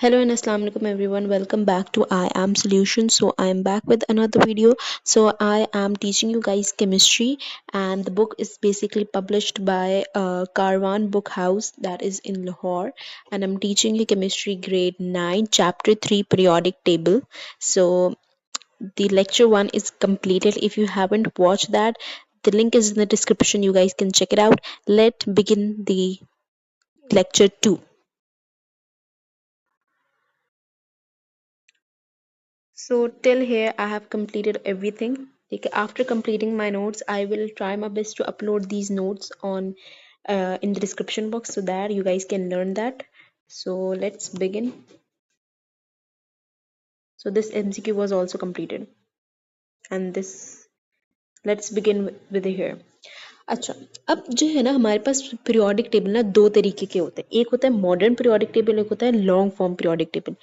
Hello and assalamu alaikum everyone. Welcome back to I Am Solution. So I am back with another video. So I am teaching you guys chemistry, and the book is basically published by Karwan Book House that is in Lahore, and I'm teaching you chemistry grade 9 chapter 3 periodic table. So the lecture 1 is completed. If you haven't watched that, the link is in the description. You guys can check it out. Let's begin the lecture 2. So till here I have completed everything. Okay, after completing my notes, I will try my best to upload these notes on in the description box so that you guys can learn that. So let's begin. So this MCQ was also completed, and this let's begin with here. अच्छा, अब जो है ना हमारे पास periodic table ना दो तरीके के होते हैं। एक होता है मॉडर्न पीरियोडिक टेबल, एक होता है लॉन्ग फॉर्म पीरियोडिक टेबल।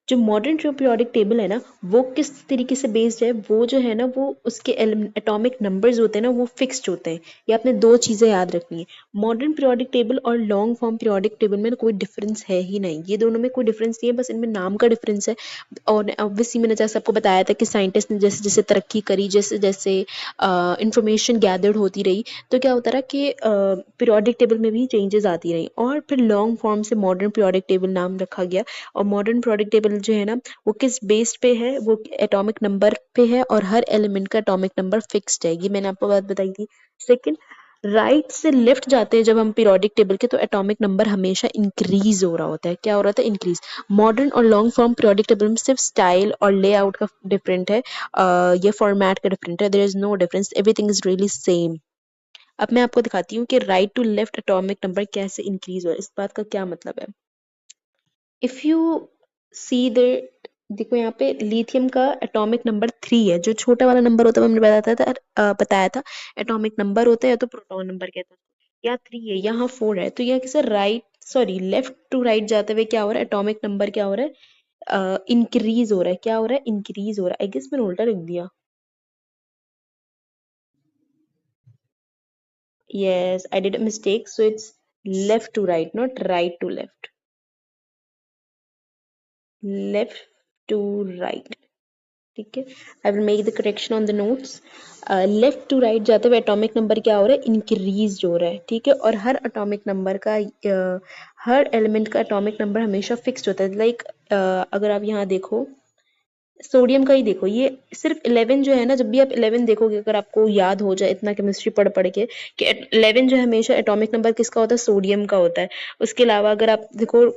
जो मॉडर्न जो पीरियोडिक टेबल है ना, वो किस तरीके से बेस्ड है, वो जो है ना वो उसके एटॉमिक नंबर्स होते हैं ना वो फिक्स्ड होते हैं। ये आपने दो चीज़ें याद रखनी है। मॉडर्न पीरियोडिक टेबल और लॉन्ग फॉर्म पीरियोडिक टेबल में कोई डिफरेंस है ही नहीं, ये दोनों में कोई डिफरेंस नहीं है, बस इनमें नाम का डिफरेंस है। और ऑब्वियसली मैंने जैसे आपको बताया था कि साइंटिस्ट ने जैसे जैसे तरक्की करी, जैसे जैसे इंफॉर्मेशन गैदर्ड होती रही, तो क्या होता रहा कि पीरियोडिक टेबल में भी चेंजेस आती रही, और फिर लॉन्ग फॉर्म से मॉडर्न पीरियोडिक टेबल नाम रखा गया। और मॉडर्न पीरियोडिक टेबल जो है ना वो किस बेस्ड पे है, वो एटॉमिक नंबर पे है, और हर एलिमेंट का एटॉमिक नंबर फिक्स्ड है। ये मैंने आपको बात बताई थी। सेकंड, राइट से लेफ्ट जाते हैं जब हम पीरियोडिक टेबल के, तो एटॉमिक नंबर हमेशा इंक्रीज हो रहा होता है। क्या हो रहा था? इंक्रीज। मॉडर्न और लॉन्ग फॉर्म पीरियोडिक टेबल में सिर्फ स्टाइल और लेआउट का डिफरेंट है, ये फॉर्मेट का डिफरेंट है। There is no difference, everything is really same. अब मैं आपको दिखाती हूँ कि right to left atomic number कैसे इंक्रीज हो रहा है। इस बात का क्या मतलब है? इफ यू सी द, देखो यहाँ पे लिथियम का एटॉमिक नंबर 3 है। जो छोटा वाला नंबर होता है वो हमने बताया था एटॉमिक नंबर होता है, या तो प्रोटॉन नंबर कहते हैं। यहाँ 3 है, यहाँ 4 है, तो यहाँ किसे right sorry left to right जाते हुए क्या हो रहा है? एटॉमिक नंबर क्या हो रहा है? इंक्रीज हो रहा है। क्या हो रहा है? इंक्रीज हो रहा है। आई गेस मैंने उल्टा लिख दिया। Yes, I did a mistake. So it's left to right, not right to left. Left to right. ठीक है, I will make the correction on the notes. Left to right जाते हुए एटॉमिक नंबर क्या हो रहा है? इंक्रीज हो रहा है। ठीक है, और हर एटॉमिक नंबर का हर एलिमेंट का एटॉमिक नंबर हमेशा फिक्स्ड होता है। लाइक अगर आप यहाँ देखो, सोडियम का ही देखो, ये सिर्फ 11 जो है ना, जब भी आप 11 देखोगे, अगर आपको याद हो जाए इतना केमिस्ट्री पढ़ पढ़ के कि 11 जो है हमेशा एटॉमिक नंबर किसका होता है? सोडियम का होता है। उसके अलावा अगर आप देखो